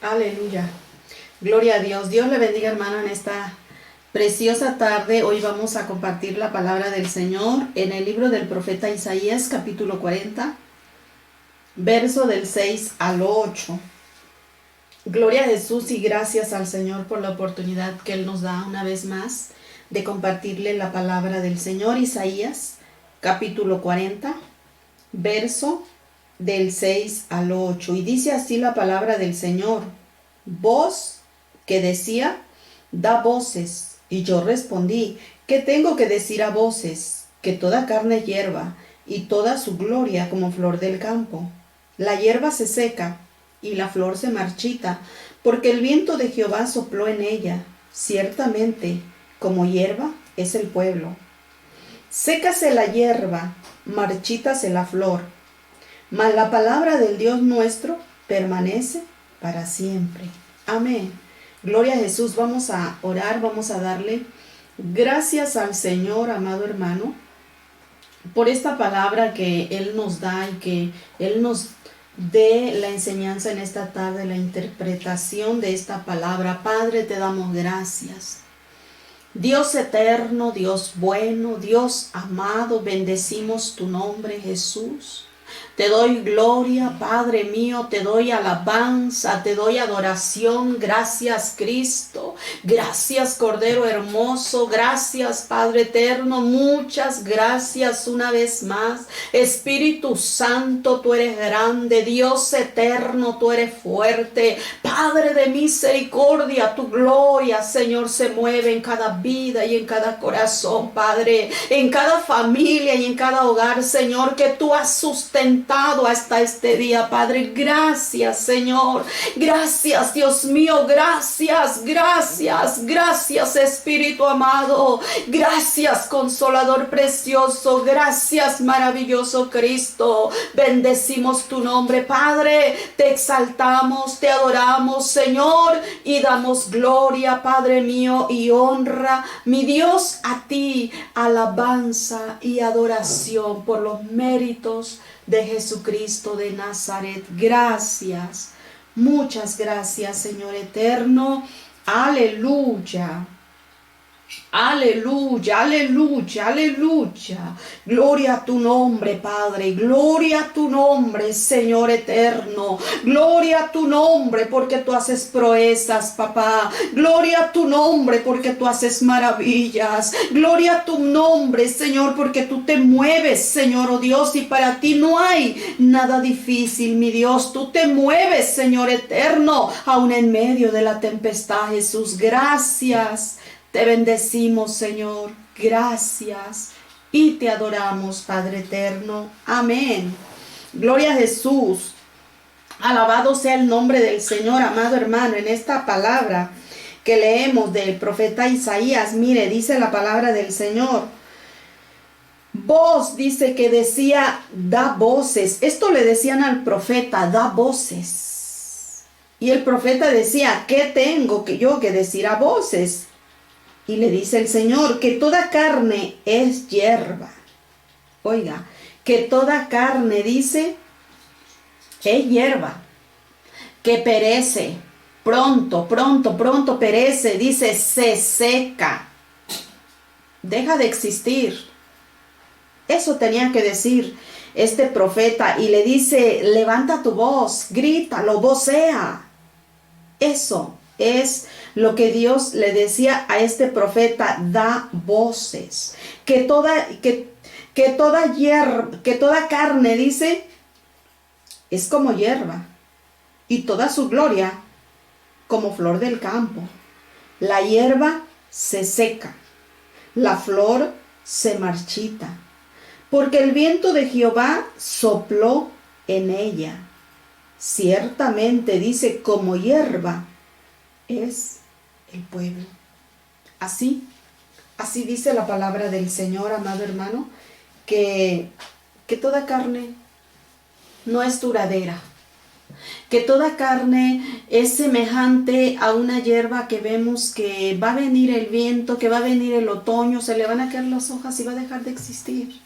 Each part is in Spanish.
Aleluya. Gloria a Dios. Dios le bendiga, hermano, en esta preciosa tarde. Hoy vamos a compartir la palabra del Señor en el libro del profeta Isaías, capítulo 40, verso del 6 al 8. Gloria a Jesús y gracias al Señor por la oportunidad que Él nos da una vez más de compartirle la palabra del Señor. Isaías, capítulo 40, verso del 6 al 8. Y dice así la palabra del Señor: voz que decía, da voces. Y yo respondí, ¿qué tengo que decir a voces? Que toda carne hierba, y toda su gloria como flor del campo. La hierba se seca, y la flor se marchita, porque el viento de Jehová sopló en ella. Ciertamente, como hierba es el pueblo. Sécase la hierba, marchítase la flor, mas la palabra del Dios nuestro permanece para siempre. Amén. Gloria a Jesús. Vamos a orar, vamos a darle gracias al Señor, amado hermano, por esta palabra que Él nos da y que Él nos dé la enseñanza en esta tarde, la interpretación de esta palabra. Padre, te damos gracias. Dios eterno, Dios bueno, Dios amado, bendecimos tu nombre, Jesús. Te doy gloria, Padre mío, te doy alabanza, te doy adoración. Gracias, Cristo. Gracias, Cordero hermoso. Gracias, Padre eterno. Muchas gracias una vez más. Espíritu Santo, tú eres grande. Dios eterno, tú eres fuerte. Padre de misericordia, tu gloria, Señor, se mueve en cada vida y en cada corazón, Padre. En cada familia y en cada hogar, Señor, que tú has sustentado hasta este día, Padre. Gracias, Señor. Gracias, Dios mío. Gracias, gracias, gracias, Espíritu amado. Gracias, Consolador precioso. Gracias, maravilloso Cristo. Bendecimos tu nombre, Padre. Te exaltamos, te adoramos, Señor, y damos gloria, Padre mío, y honra, mi Dios, a ti, alabanza y adoración por los méritos de Jesucristo de Nazaret. Gracias, muchas gracias, Señor eterno. Aleluya. Aleluya, aleluya, aleluya. Gloria a tu nombre, Padre. Gloria a tu nombre, Señor eterno. Gloria a tu nombre porque tú haces proezas, papá. Gloria a tu nombre porque tú haces maravillas. Gloria a tu nombre, Señor, porque tú te mueves, Señor, oh Dios, y para ti no hay nada difícil, mi Dios. Tú te mueves, Señor eterno, aún en medio de la tempestad, Jesús. Gracias. Te bendecimos, Señor. Gracias. Y te adoramos, Padre eterno. Amén. Gloria a Jesús. Alabado sea el nombre del Señor, amado hermano. En esta palabra que leemos del profeta Isaías, mire, dice la palabra del Señor. Voz, dice que decía, da voces. Esto le decían al profeta, da voces. Y el profeta decía, ¿qué tengo yo que decir a voces? Y le dice el Señor que toda carne es hierba. Oiga, que toda carne, dice, es hierba, que perece, pronto, pronto, pronto perece, dice, se seca, deja de existir. Eso tenía que decir este profeta y le dice, levanta tu voz, grítalo, vocea. Eso es lo que Dios le decía a este profeta, da voces. Que toda carne, dice, es como hierba, y toda su gloria como flor del campo. La hierba se seca, la flor se marchita, porque el viento de Jehová sopló en ella. Ciertamente, dice, como hierba es el pueblo. Así dice la palabra del Señor, amado hermano, que toda carne no es duradera, que toda carne es semejante a una hierba que vemos que va a venir el viento, que va a venir el otoño, se le van a caer las hojas y va a dejar de existir.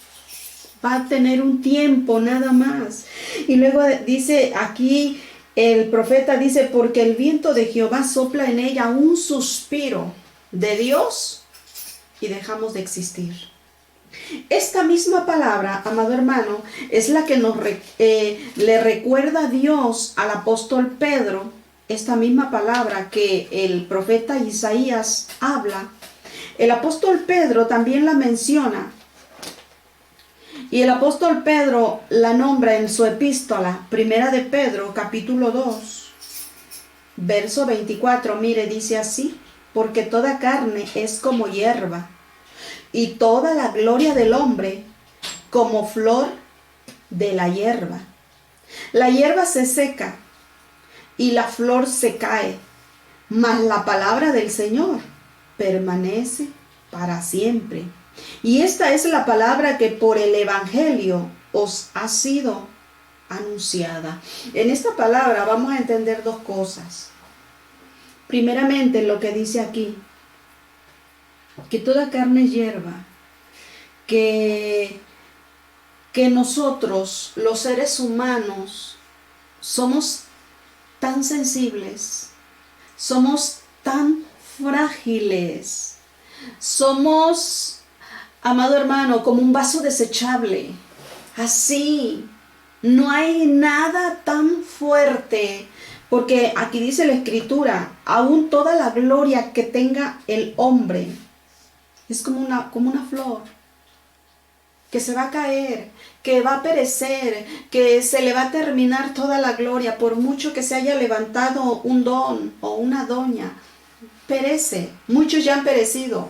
Va a tener un tiempo nada más. Y luego dice aquí el profeta dice, porque el viento de Jehová sopla en ella un suspiro de Dios y dejamos de existir. Esta misma palabra, amado hermano, es la que le recuerda a Dios al apóstol Pedro, esta misma palabra que el profeta Isaías habla. El apóstol Pedro también la menciona. Y el apóstol Pedro la nombra en su epístola, primera de Pedro, capítulo 2, verso 24. Mire, dice así, porque toda carne es como hierba, y toda la gloria del hombre como flor de la hierba. La hierba se seca y la flor se cae, mas la palabra del Señor permanece para siempre. Y esta es la palabra que por el Evangelio os ha sido anunciada. En esta palabra vamos a entender dos cosas. Primeramente, lo que dice aquí, que toda carne es hierba, que nosotros, los seres humanos, somos tan sensibles, somos tan frágiles, somos, amado hermano, como un vaso desechable. Así, no hay nada tan fuerte, porque aquí dice la Escritura, aún toda la gloria que tenga el hombre es como una flor que se va a caer, que va a perecer, que se le va a terminar toda la gloria, por mucho que se haya levantado un don o una doña, perece. Muchos ya han perecido.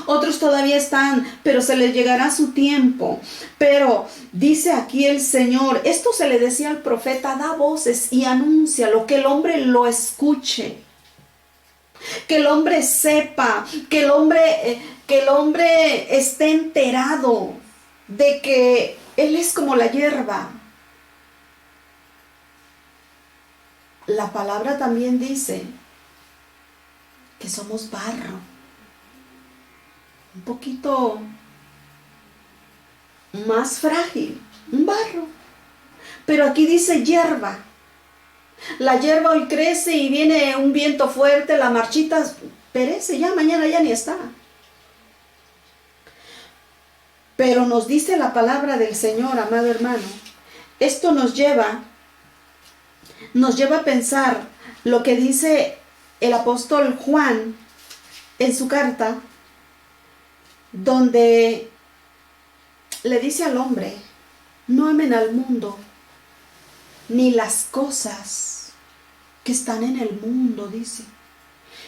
Otros todavía están, pero se les llegará su tiempo. Pero dice aquí el Señor, esto se le decía al profeta, da voces y anúncialo, que el hombre lo escuche, que el hombre sepa, que el hombre esté enterado de que Él es como la hierba. La palabra también dice que somos barro, un poquito más frágil, un barro. Pero aquí dice hierba. La hierba hoy crece y viene un viento fuerte, la marchita perece, ya mañana ya ni está. Pero nos dice la palabra del Señor, amado hermano, esto nos lleva a pensar lo que dice el apóstol Juan en su carta, donde le dice al hombre, no amen al mundo, ni las cosas que están en el mundo, dice.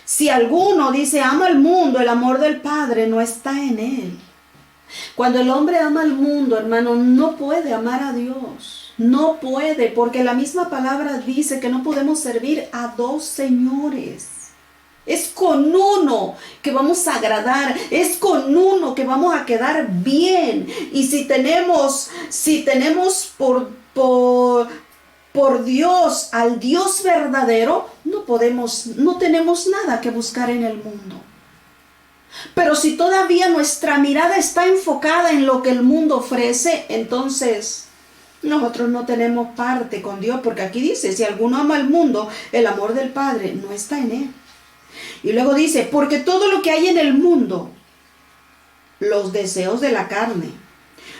Si alguno dice, ama al mundo, el amor del Padre no está en él. Cuando el hombre ama al mundo, hermano, no puede amar a Dios. No puede, porque la misma palabra dice que no podemos servir a dos señores. Es con uno que vamos a agradar, es con uno que vamos a quedar bien. Y si tenemos por Dios, al Dios verdadero, no tenemos nada que buscar en el mundo. Pero si todavía nuestra mirada está enfocada en lo que el mundo ofrece, entonces nosotros no tenemos parte con Dios, porque aquí dice, si alguno ama al mundo, el amor del Padre no está en él. Y luego dice, porque todo lo que hay en el mundo, los deseos de la carne,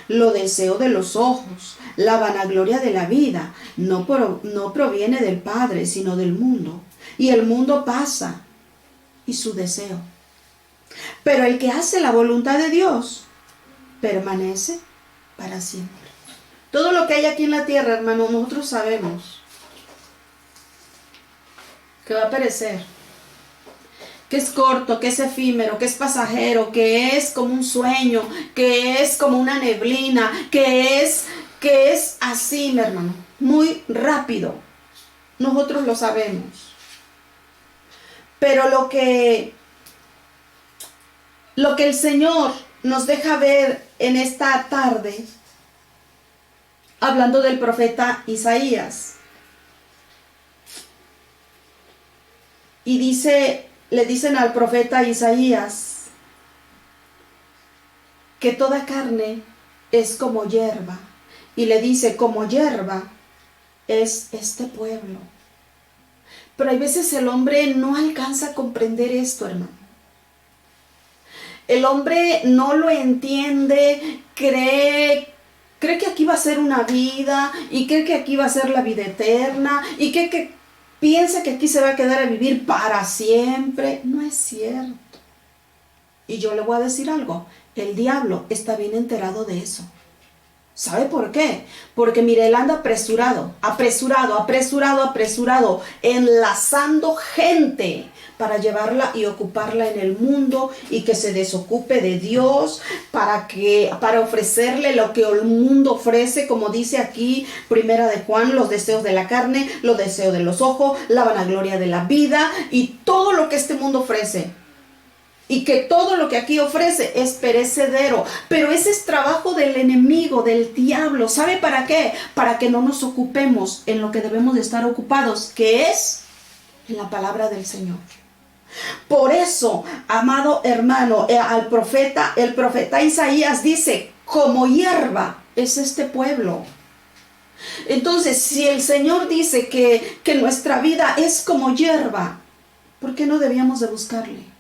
los deseos de los ojos, la vanagloria de la vida, no proviene del Padre, sino del mundo. Y el mundo pasa, y su deseo. Pero el que hace la voluntad de Dios, permanece para siempre. Todo lo que hay aquí en la tierra, hermano, nosotros sabemos que va a perecer, que es corto, que es efímero, que es pasajero, que es como un sueño, que es como una neblina, que es así, mi hermano, muy rápido. Nosotros lo sabemos. Pero lo que el Señor nos deja ver en esta tarde, hablando del profeta Isaías, y le dicen al profeta Isaías que toda carne es como hierba, y le dice, como hierba es este pueblo. Pero hay veces el hombre no alcanza a comprender esto, hermano. El hombre no lo entiende, cree que aquí va a ser una vida, y cree que aquí va a ser la vida eterna, y que piensa que aquí se va a quedar a vivir para siempre. No es cierto. Y yo le voy a decir algo, el diablo está bien enterado de eso. ¿Sabe por qué? Porque mire, él anda apresurado, enlazando gente para llevarla y ocuparla en el mundo y que se desocupe de Dios, para ofrecerle lo que el mundo ofrece, como dice aquí, Primera de Juan, los deseos de la carne, los deseos de los ojos, la vanagloria de la vida y todo lo que este mundo ofrece. Y que todo lo que aquí ofrece es perecedero. Pero ese es trabajo del enemigo, del diablo. ¿Sabe para qué? Para que no nos ocupemos en lo que debemos de estar ocupados, que es en la palabra del Señor. Por eso, amado hermano, el profeta Isaías dice, como hierba es este pueblo. Entonces, si el Señor dice que nuestra vida es como hierba, ¿por qué no debíamos de buscarle?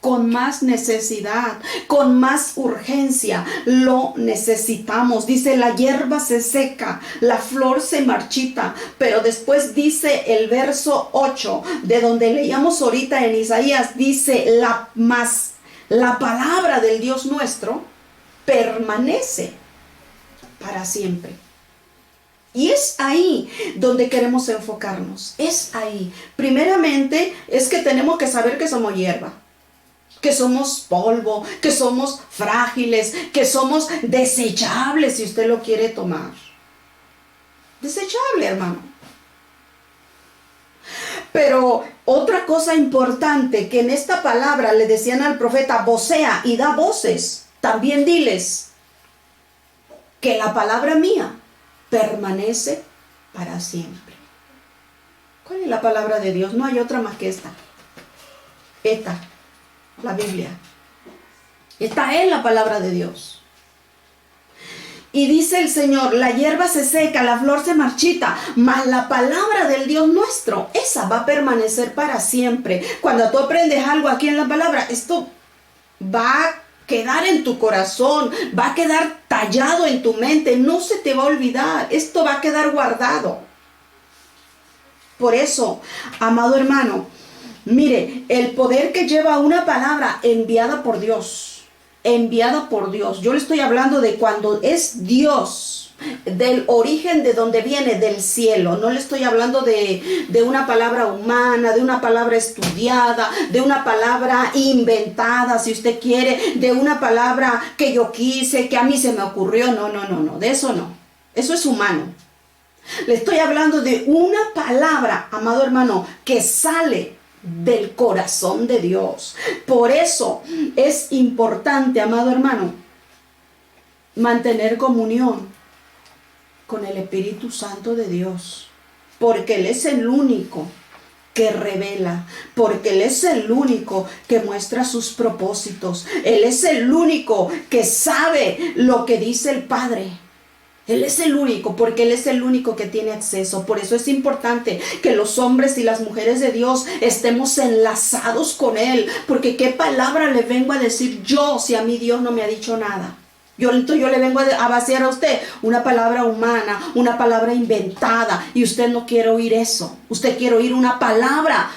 Con más necesidad, con más urgencia, lo necesitamos. Dice, la hierba se seca, la flor se marchita, pero después dice el verso 8, de donde leíamos ahorita en Isaías, dice, la palabra del Dios nuestro permanece para siempre. Y es ahí donde queremos enfocarnos, es ahí. Primeramente, es que tenemos que saber que somos hierba, que somos polvo, que somos frágiles, que somos desechables, si usted lo quiere tomar. Desechable, hermano. Pero otra cosa importante, que en esta palabra le decían al profeta, vocea y da voces. También diles que la palabra mía permanece para siempre. ¿Cuál es la palabra de Dios? No hay otra más que esta. La Biblia. Esta es la palabra de Dios. Y dice el Señor, la hierba se seca, la flor se marchita, mas la palabra del Dios nuestro, esa va a permanecer para siempre. Cuando tú aprendes algo aquí en la palabra, esto va a quedar en tu corazón, va a quedar tallado en tu mente, no se te va a olvidar, esto va a quedar guardado. Por eso, amado hermano, mire, el poder que lleva una palabra enviada por Dios. Yo le estoy hablando de cuando es Dios, del origen de donde viene, del cielo. No le estoy hablando de una palabra humana, de una palabra estudiada, de una palabra inventada, si usted quiere, de una palabra que yo quise, que a mí se me ocurrió. No, de eso no. Eso es humano. Le estoy hablando de una palabra, amado hermano, que sale del corazón de Dios. Por eso es importante, amado hermano, mantener comunión con el Espíritu Santo de Dios, porque Él es el único que revela, porque Él es el único que muestra sus propósitos. Él es el único que sabe lo que dice el Padre. Él es el único, porque Él es el único que tiene acceso. Por eso es importante que los hombres y las mujeres de Dios estemos enlazados con Él. Porque ¿qué palabra le vengo a decir yo si a mí Dios no me ha dicho nada? Yo le vengo a vaciar a usted una palabra humana, una palabra inventada, y usted no quiere oír eso. Usted quiere oír una palabra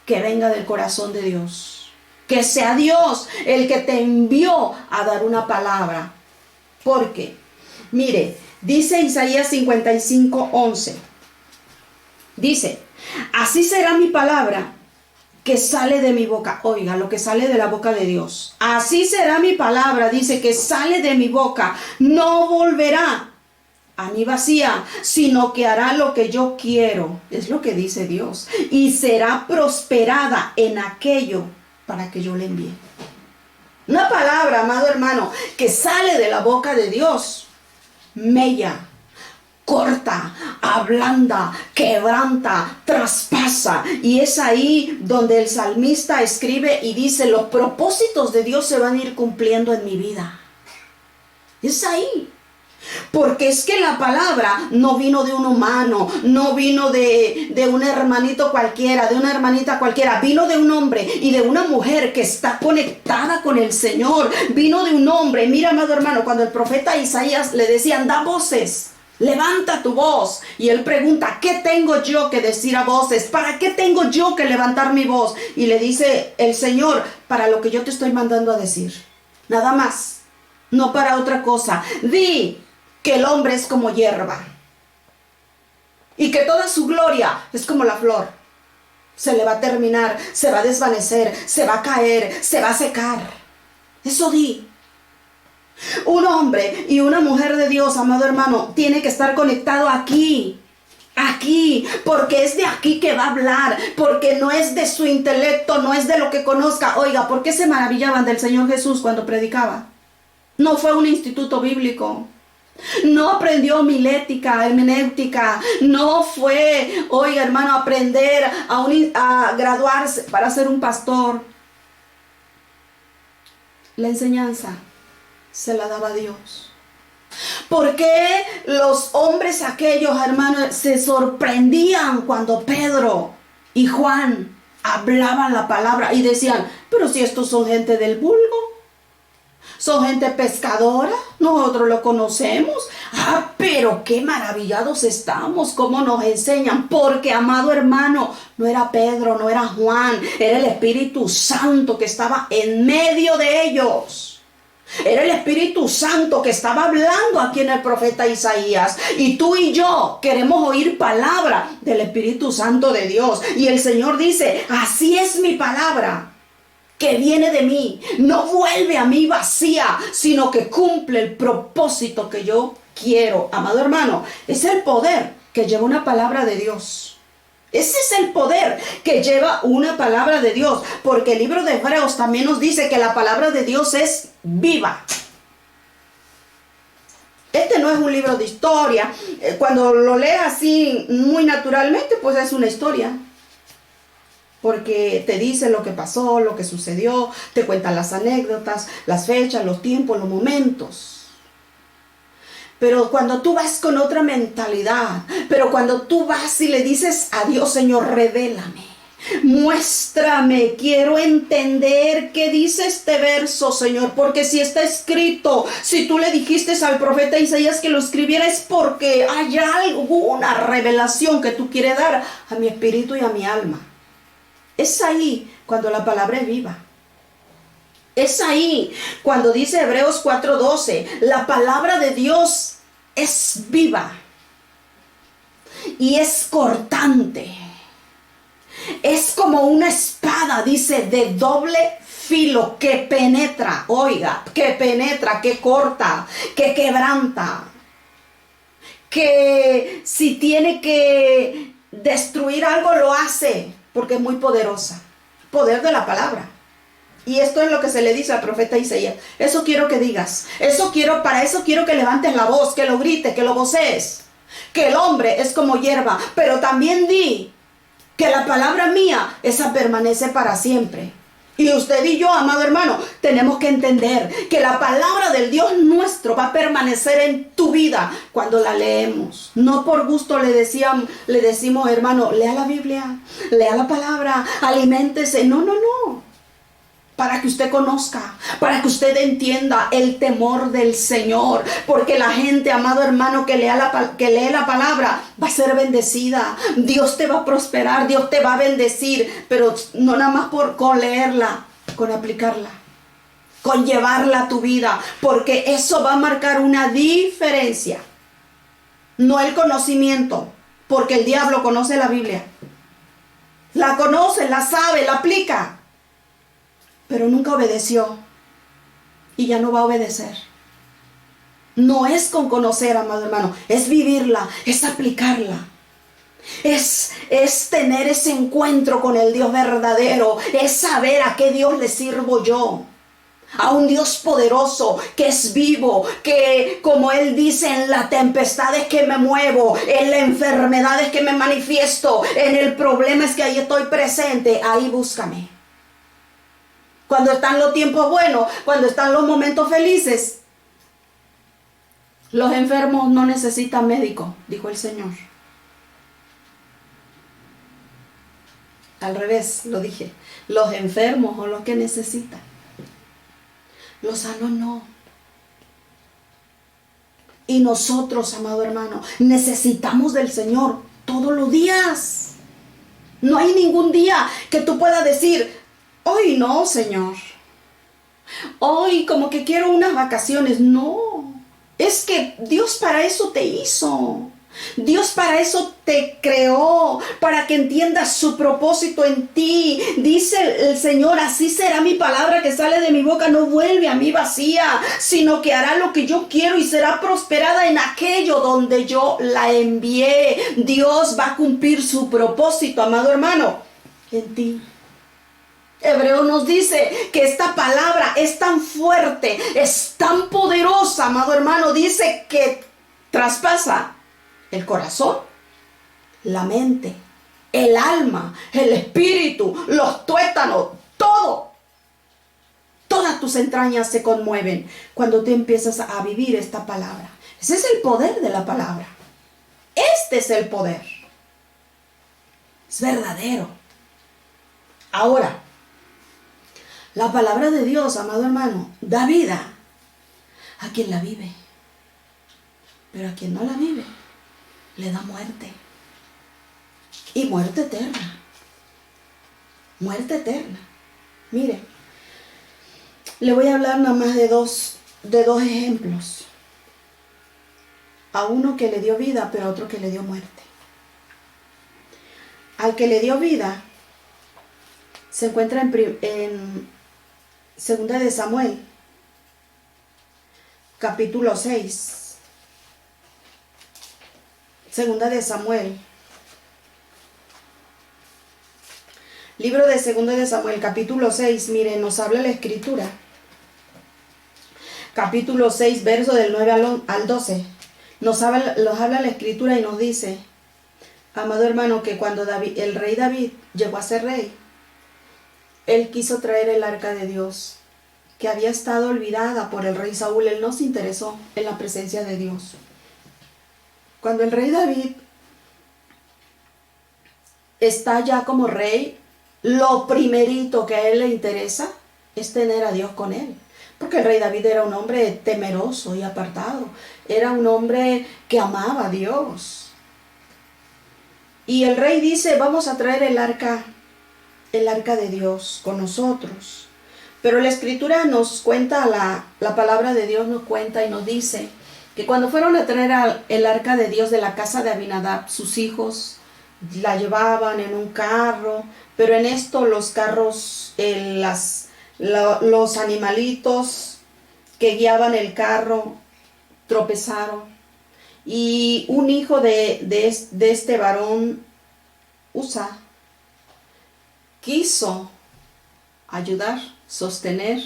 que venga del corazón de Dios. Que sea Dios el que te envió a dar una palabra. Porque, mire, dice Isaías 55:11. Dice, así será mi palabra que sale de mi boca. Oiga, lo que sale de la boca de Dios. Así será mi palabra, dice, que sale de mi boca. No volverá a mí vacía, sino que hará lo que yo quiero. Es lo que dice Dios. Y será prosperada en aquello para que yo le envíe. Una palabra, amado hermano, que sale de la boca de Dios. Mella, corta, ablanda, quebranta, traspasa. Y es ahí donde el salmista escribe y dice, los propósitos de Dios se van a ir cumpliendo en mi vida. Es ahí. Porque es que la palabra no vino de un humano, no vino de un hermanito cualquiera, de una hermanita cualquiera. Vino de un hombre y de una mujer que está conectada con el Señor. Vino de un hombre. Mira, amado hermano, cuando el profeta Isaías le decían, da voces, levanta tu voz. Y él pregunta, ¿qué tengo yo que decir a voces? ¿Para qué tengo yo que levantar mi voz? Y le dice el Señor, para lo que yo te estoy mandando a decir. Nada más, no para otra cosa. Di que el hombre es como hierba y que toda su gloria es como la flor. Se le va a terminar, se va a desvanecer, se va a caer, se va a secar. Eso di. Un hombre y una mujer de Dios, amado hermano, tiene que estar conectado aquí, porque es de aquí que va a hablar, porque no es de su intelecto, no es de lo que conozca. Oiga, ¿por qué se maravillaban del Señor Jesús cuando predicaba? No fue un instituto bíblico. No aprendió homilética, hermenéutica. No fue, oiga hermano, aprender a graduarse para ser un pastor. La enseñanza se la daba Dios. ¿Por qué los hombres aquellos, hermanos, se sorprendían cuando Pedro y Juan hablaban la palabra y decían, pero si estos son gente del vulgo? Son gente pescadora, nosotros lo conocemos. Pero qué maravillados estamos, cómo nos enseñan. Porque, amado hermano, no era Pedro, no era Juan, era el Espíritu Santo que estaba en medio de ellos. Era el Espíritu Santo que estaba hablando aquí en el profeta Isaías. Y tú y yo queremos oír palabra del Espíritu Santo de Dios. Y el Señor dice, así es mi palabra, que viene de mí, no vuelve a mí vacía, sino que cumple el propósito que yo quiero. Amado hermano, es el poder que lleva una palabra de Dios. Ese es el poder que lleva una palabra de Dios, porque el libro de Hebreos también nos dice que la palabra de Dios es viva. Este no es un libro de historia. Cuando lo lees así muy naturalmente, pues es una historia. Porque te dice lo que pasó, lo que sucedió, te cuentan las anécdotas, las fechas, los tiempos, los momentos. Pero cuando tú vas con otra mentalidad, pero cuando tú vas y le dices a Dios, Señor, revélame, muéstrame, quiero entender qué dice este verso, Señor, porque si está escrito, si tú le dijiste al profeta Isaías que lo escribiera, es porque hay alguna revelación que tú quieres dar a mi espíritu y a mi alma. Es ahí cuando la palabra es viva. Es ahí cuando dice Hebreos 4:12, la palabra de Dios es viva y es cortante. Es como una espada, dice, de doble filo que penetra, oiga, que penetra, que corta, que quebranta. Que si tiene que destruir algo lo hace. Porque es muy poderosa. Poder de la palabra. Y esto es lo que se le dice al profeta Isaías. Eso quiero que digas. Para eso quiero que levantes la voz, que lo grites, que lo vocees. Que el hombre es como hierba. Pero también di que la palabra mía, esa permanece para siempre. Y usted y yo, amado hermano, tenemos que entender que la palabra del Dios nuestro va a permanecer en tu vida cuando la leemos. No por gusto le decimos, hermano, lea la Biblia, lea la palabra, aliméntese. No. Para que usted conozca, para que usted entienda el temor del Señor. Porque la gente, amado hermano, que lee la palabra va a ser bendecida. Dios te va a prosperar, Dios te va a bendecir. Pero no nada más con leerla, con aplicarla, con llevarla a tu vida. Porque eso va a marcar una diferencia. No el conocimiento, porque el diablo conoce la Biblia. La conoce, la sabe, la aplica. Pero nunca obedeció y ya no va a obedecer. No es con conocer, amado hermano, es vivirla, es aplicarla. Es tener ese encuentro con el Dios verdadero, es saber a qué Dios le sirvo yo. A un Dios poderoso, que es vivo, que como Él dice, en las tempestades que me muevo, en las enfermedades que me manifiesto, en el problema es que ahí estoy presente, ahí búscame. Cuando están los tiempos buenos, cuando están los momentos felices, Los enfermos no necesitan médico, dijo el Señor. Al revés, lo dije. Los enfermos son los que necesitan. Los sanos no. Y nosotros, amado hermano, necesitamos del Señor todos los días. No hay ningún día que tú puedas decir, hoy no, Señor. Hoy como que quiero unas vacaciones. No. Es que Dios para eso te hizo. Dios para eso te creó, para que entiendas su propósito en ti. Dice el Señor, así será mi palabra que sale de mi boca, no vuelve a mí vacía, sino que hará lo que yo quiero y será prosperada en aquello donde yo la envié. Dios va a cumplir su propósito, amado hermano, en ti. Hebreo nos dice que esta palabra es tan fuerte, es tan poderosa, amado hermano, dice que traspasa el corazón, la mente, el alma, el espíritu, los tuétanos, todo. Todas tus entrañas se conmueven cuando tú empiezas a vivir esta palabra. Ese es el poder de la palabra. Este es el poder. Es verdadero. Ahora, la palabra de Dios, amado hermano, da vida a quien la vive. Pero a quien no la vive, le da muerte. Y muerte eterna. Muerte eterna. Mire, le voy a hablar nada más de dos ejemplos. A uno que le dio vida, pero a otro que le dio muerte. Al que le dio vida, se encuentra en Segunda de Samuel, capítulo 6. Segunda de Samuel. Libro de Segunda de Samuel, capítulo 6. Miren, nos habla la Escritura. Capítulo 6, verso del 9 al 12. Nos habla la Escritura y nos dice, amado hermano, que cuando el rey David llegó a ser rey, él quiso traer el arca de Dios, que había estado olvidada por el rey Saúl. Él no se interesó en la presencia de Dios. Cuando el rey David está ya como rey, lo primerito que a él le interesa es tener a Dios con él. Porque el rey David era un hombre temeroso y apartado. Era un hombre que amaba a Dios. Y el rey dice, vamos a traer el arca de Dios con nosotros. Pero la Escritura nos cuenta, la palabra de Dios nos cuenta y nos dice que cuando fueron a traer el arca de Dios de la casa de Abinadab, sus hijos la llevaban en un carro, pero en esto los carros, los animalitos que guiaban el carro tropezaron. Y un hijo de este varón, Usa, quiso ayudar, sostener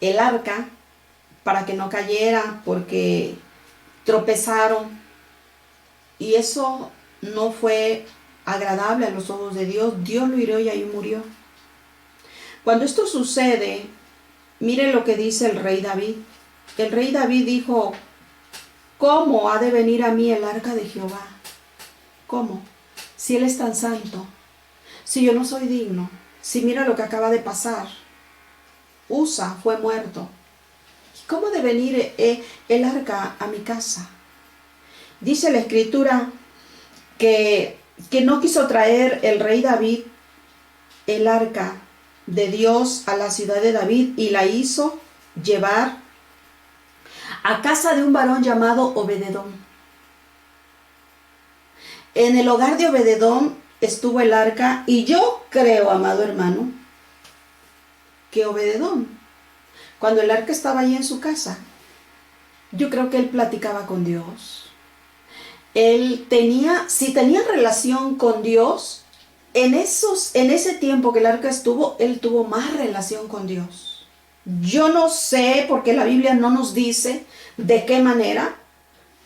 el arca para que no cayera, porque tropezaron. Y eso no fue agradable a los ojos de Dios. Dios lo hirió y ahí murió. Cuando esto sucede, miren lo que dice el rey David. El rey David dijo, ¿cómo ha de venir a mí el arca de Jehová? ¿Cómo? Si Él es tan santo, si yo no soy digno, si mira lo que acaba de pasar. Usa fue muerto. ¿Cómo de venir el arca a mi casa? Dice la Escritura que no quiso traer el rey David el arca de Dios a la ciudad de David y la hizo llevar a casa de un varón llamado Obededón. En el hogar de Obededón estuvo el arca y yo creo, amado hermano, que Obededón, cuando el arca estaba ahí en su casa, yo creo que él platicaba con Dios. Si tenía relación con Dios, en ese tiempo que el arca estuvo, él tuvo más relación con Dios. Yo no sé, porque la Biblia no nos dice de qué manera,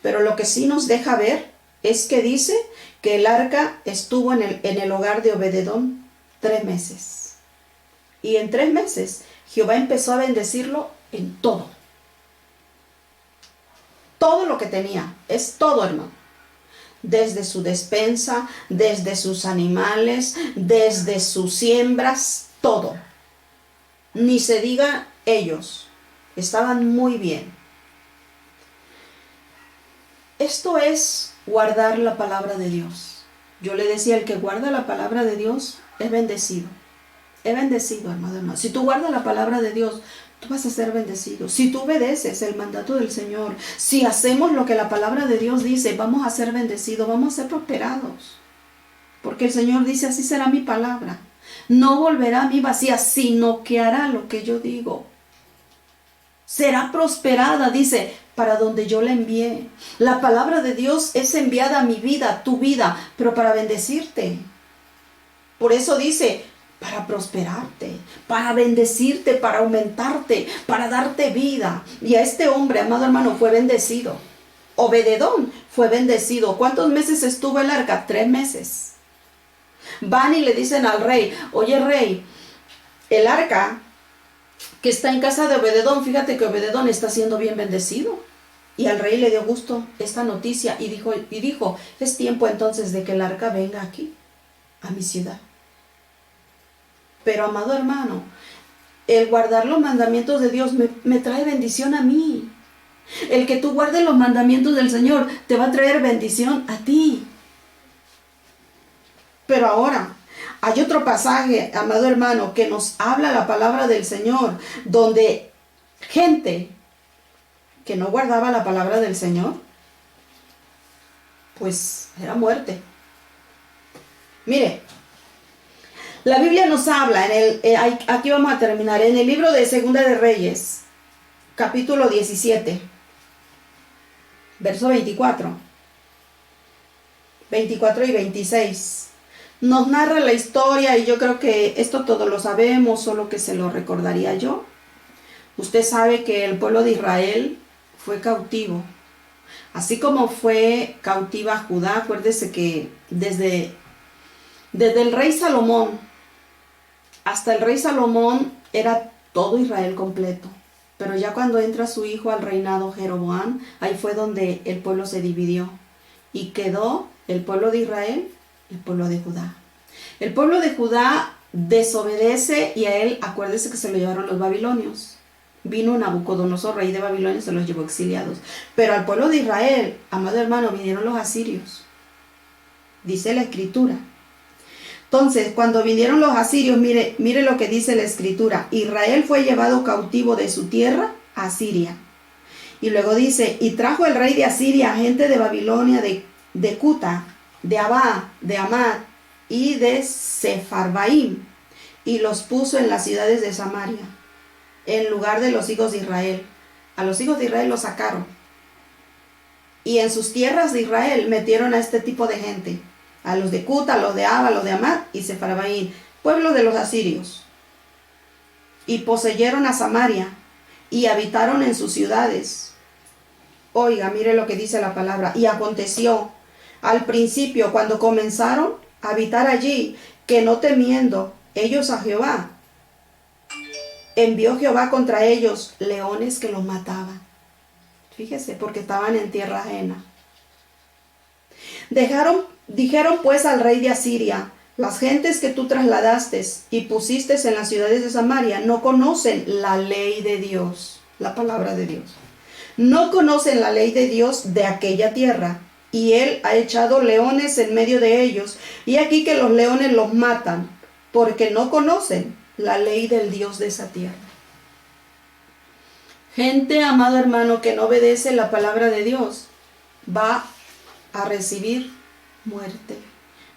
pero lo que sí nos deja ver es que dice que el arca estuvo en el hogar de Obededón 3 meses. Y en 3 meses Jehová empezó a bendecirlo en todo. todo lo que tenía, es todo, hermano. Desde su despensa, desde sus animales, desde sus siembras, todo. Ni se diga ellos, estaban muy bien. Esto es guardar la palabra de Dios. Yo le decía, el que guarda la palabra de Dios es bendecido. Es bendecido, hermano. Si tú guardas la palabra de Dios, tú vas a ser bendecido. Si tú obedeces el mandato del Señor, si hacemos lo que la palabra de Dios dice, vamos a ser bendecidos, vamos a ser prosperados. Porque el Señor dice, así será mi palabra. No volverá a mí vacía, sino que hará lo que yo digo. Será prosperada, dice, para donde yo la envié. La palabra de Dios es enviada a mi vida, a tu vida, pero para bendecirte. Por eso dice, para prosperarte, para bendecirte, para aumentarte, para darte vida. Y a este hombre, amado hermano, fue bendecido. Obededón fue bendecido. ¿Cuántos meses estuvo el arca? 3 meses. Van y le dicen al rey, oye rey, el arca que está en casa de Obededón, fíjate que Obededón está siendo bien bendecido. Y al rey le dio gusto esta noticia y dijo, es tiempo entonces de que el arca venga aquí, a mi ciudad. Pero amado hermano, el guardar los mandamientos de Dios me trae bendición a mí. El que tú guardes los mandamientos del Señor te va a traer bendición a ti. Pero ahora, hay otro pasaje, amado hermano, que nos habla la palabra del Señor, donde gente que no guardaba la palabra del Señor, pues era muerte. Mire, la Biblia nos habla, aquí vamos a terminar, en el libro de Segunda de Reyes, capítulo 17, verso 24 y 26. Nos narra la historia y yo creo que esto todos lo sabemos, solo que se lo recordaría yo. Usted sabe que el pueblo de Israel fue cautivo. Así como fue cautiva Judá, acuérdese que desde el rey Salomón hasta el rey Salomón era todo Israel completo. Pero ya cuando entra su hijo al reinado Jeroboam, ahí fue donde el pueblo se dividió. Y quedó el pueblo de Israel, el pueblo de Judá. El pueblo de Judá desobedece y a él, acuérdese que se lo llevaron los babilonios. Vino Nabucodonosor, rey de Babilonia, y se los llevó exiliados. Pero al pueblo de Israel, amado hermano, vinieron los asirios. Dice la escritura. Entonces, cuando vinieron los asirios, mire lo que dice la escritura. Israel fue llevado cautivo de su tierra a Asiria. Y luego dice, y trajo el rey de Asiria a gente de Babilonia, de Cuta, de Abá, de Amad y de Sefarbaim, y los puso en las ciudades de Samaria, en lugar de los hijos de Israel. A los hijos de Israel los sacaron. Y en sus tierras de Israel metieron a este tipo de gente. A los de Cuta, a los de Abba, a los de Amad y Sefarbaim, pueblo de los asirios. Y poseyeron a Samaria y habitaron en sus ciudades. Oiga, mire lo que dice la palabra. Y aconteció al principio, cuando comenzaron a habitar allí, que no temiendo ellos a Jehová, envió Jehová contra ellos leones que los mataban. Fíjese, porque estaban en tierra ajena. Dijeron pues al rey de Asiria, las gentes que tú trasladaste y pusiste en las ciudades de Samaria no conocen la ley de Dios, la palabra de Dios. No conocen la ley de Dios de aquella tierra. Y él ha echado leones en medio de ellos. Y aquí que los leones los matan, porque no conocen la ley del Dios de esa tierra. Gente, amado hermano, que no obedece la palabra de Dios, va a recibir muerte.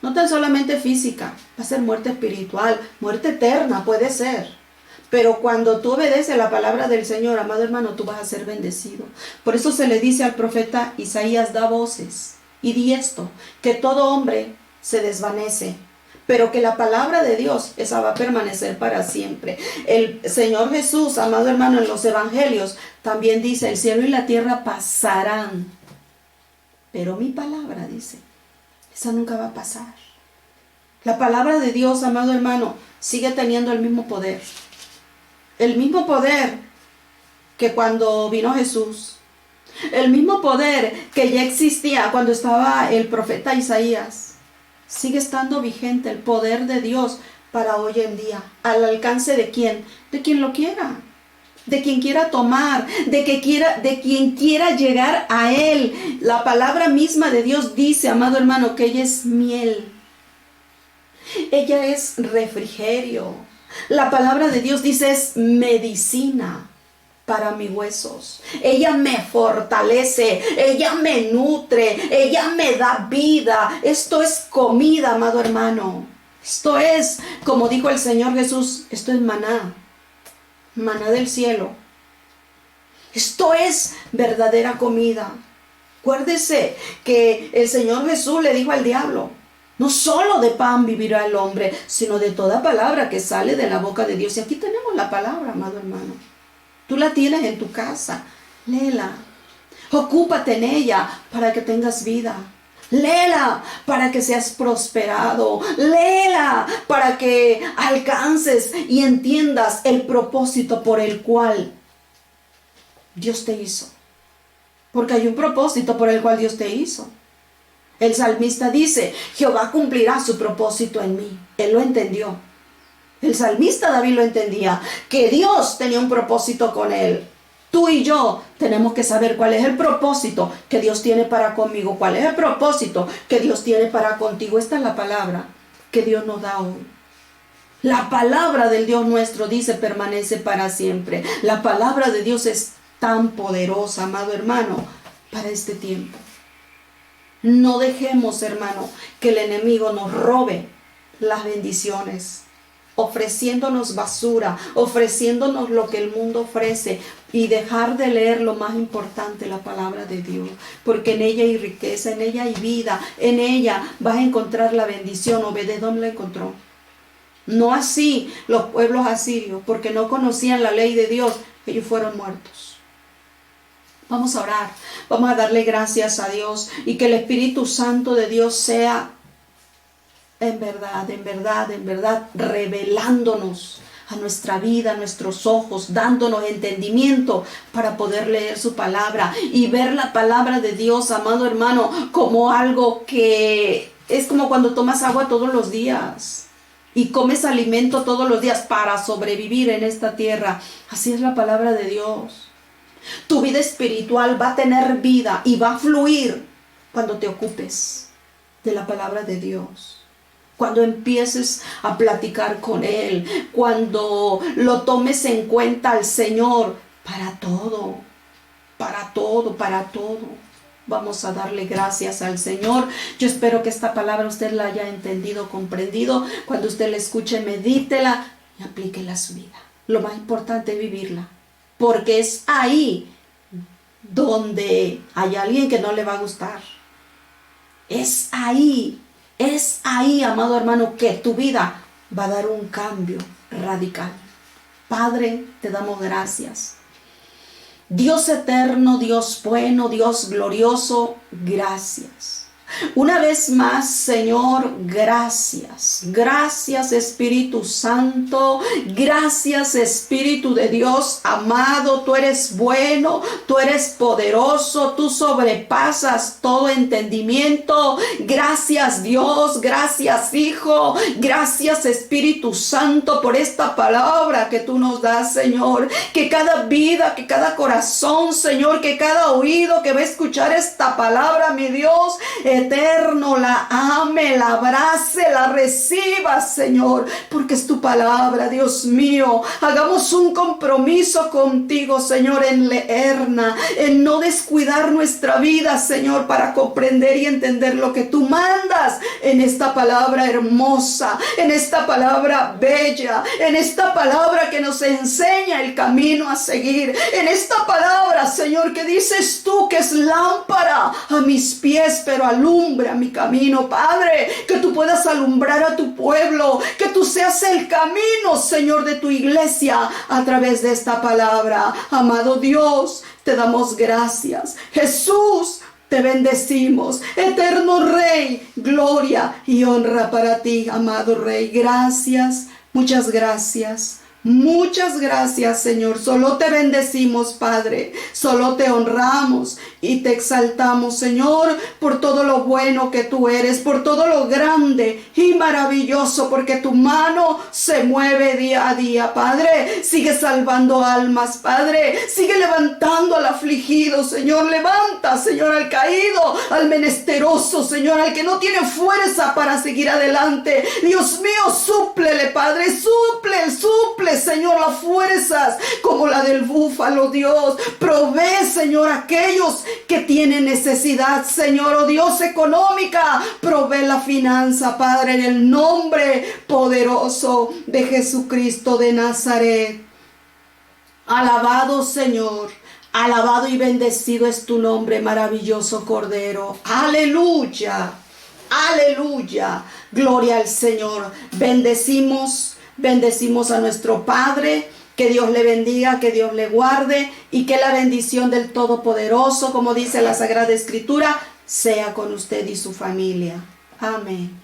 No tan solamente física, va a ser muerte espiritual, muerte eterna puede ser. Pero cuando tú obedeces la palabra del Señor, amado hermano, tú vas a ser bendecido. Por eso se le dice al profeta Isaías, da voces y di esto, que todo hombre se desvanece, pero que la palabra de Dios, esa va a permanecer para siempre. El Señor Jesús, amado hermano, en los evangelios también dice, el cielo y la tierra pasarán, pero mi palabra, dice, esa nunca va a pasar. La palabra de Dios, amado hermano, sigue teniendo el mismo poder. El mismo poder que cuando vino Jesús. El mismo poder que ya existía cuando estaba el profeta Isaías, sigue estando vigente el poder de Dios para hoy en día. ¿Al alcance de quién? De quien lo quiera. De quien quiera tomar, de quien quiera llegar a Él. La palabra misma de Dios dice, amado hermano, que ella es miel. Ella es refrigerio. La palabra de Dios dice es medicina para mis huesos. Ella me fortalece, ella me nutre, ella me da vida. Esto es comida, amado hermano. Esto es, como dijo el Señor Jesús, esto es maná. Maná del cielo. Esto es verdadera comida. Acuérdese que el Señor Jesús le dijo al diablo, no solo de pan vivirá el hombre, sino de toda palabra que sale de la boca de Dios. Y aquí tenemos la palabra, amado hermano. Tú la tienes en tu casa. Léela. Ocúpate en ella para que tengas vida. Léela para que seas prosperado. Léela para que alcances y entiendas el propósito por el cual Dios te hizo. Porque hay un propósito por el cual Dios te hizo. El salmista dice, Jehová cumplirá su propósito en mí. Él lo entendió. El salmista David lo entendía, que Dios tenía un propósito con él. Tú y yo tenemos que saber cuál es el propósito que Dios tiene para conmigo, cuál es el propósito que Dios tiene para contigo. Esta es la palabra que Dios nos da hoy. La palabra del Dios nuestro dice permanece para siempre. La palabra de Dios es tan poderosa, amado hermano, para este tiempo. No dejemos, hermano, que el enemigo nos robe las bendiciones, ofreciéndonos basura, ofreciéndonos lo que el mundo ofrece, y dejar de leer lo más importante, la palabra de Dios, porque en ella hay riqueza, en ella hay vida, en ella vas a encontrar la bendición. Obed-edom la encontró. No así los pueblos asirios, porque no conocían la ley de Dios, ellos fueron muertos. Vamos a orar, vamos a darle gracias a Dios y que el Espíritu Santo de Dios sea en verdad, revelándonos a nuestra vida, a nuestros ojos, dándonos entendimiento para poder leer su palabra y ver la palabra de Dios, amado hermano, como algo que es como cuando tomas agua todos los días y comes alimento todos los días para sobrevivir en esta tierra. Así es la palabra de Dios. Tu vida espiritual va a tener vida y va a fluir cuando te ocupes de la palabra de Dios. Cuando empieces a platicar con Él, cuando lo tomes en cuenta al Señor para todo. Vamos a darle gracias al Señor. Yo espero que esta palabra usted la haya entendido, comprendido. Cuando usted la escuche, medítela y aplíquela a su vida. Lo más importante es vivirla, porque es ahí donde hay alguien que no le va a gustar. Es ahí, amado hermano, que tu vida va a dar un cambio radical. Padre, te damos gracias. Dios eterno, Dios bueno, Dios glorioso, gracias. Una vez más, Señor, gracias. Gracias, Espíritu Santo. Gracias, Espíritu de Dios amado. Tú eres bueno, tú eres poderoso, tú sobrepasas todo entendimiento. Gracias, Dios. Gracias, Hijo. Gracias, Espíritu Santo, por esta palabra que tú nos das, Señor. Que cada vida, que cada corazón, Señor, que cada oído que va a escuchar esta palabra, mi Dios eterno, la ame, la abrace, la reciba, Señor, porque es tu palabra, Dios mío. Hagamos un compromiso contigo, Señor, en leerla, en no descuidar nuestra vida, Señor, para comprender y entender lo que tú mandas en esta palabra hermosa, en esta palabra bella, en esta palabra que nos enseña el camino a seguir, en esta palabra, Señor, que dices tú que es lámpara a mis pies, pero alumbra a mi camino. Padre, que tú puedas alumbrar a tu pueblo, que tú seas el camino, Señor, de tu iglesia a través de esta palabra. Amado Dios, te damos gracias. Jesús, te bendecimos. Eterno Rey, gloria y honra para ti, amado Rey. Gracias, muchas gracias Muchas gracias, Señor. Solo te bendecimos, Padre. Solo te honramos y te exaltamos, Señor, por todo lo bueno que tú eres, por todo lo grande y maravilloso, porque tu mano se mueve día a día, Padre. Sigue salvando almas, Padre. Sigue levantando al afligido, Señor. Levanta, Señor, al caído, al menesteroso, Señor, al que no tiene fuerza para seguir adelante. Dios mío, súplele, Padre. Suple, Señor, las fuerzas como la del búfalo, Dios. Provee, Señor, aquellos que tienen necesidad, Señor, oh Dios, económica. Provee la finanza, Padre, en el nombre poderoso de Jesucristo de Nazaret. Alabado, Señor. Alabado y bendecido es tu nombre, maravilloso Cordero. Aleluya. Aleluya. Gloria al Señor. Bendecimos a nuestro Padre. Que Dios le bendiga, que Dios le guarde y que la bendición del Todopoderoso, como dice la Sagrada Escritura, sea con usted y su familia. Amén.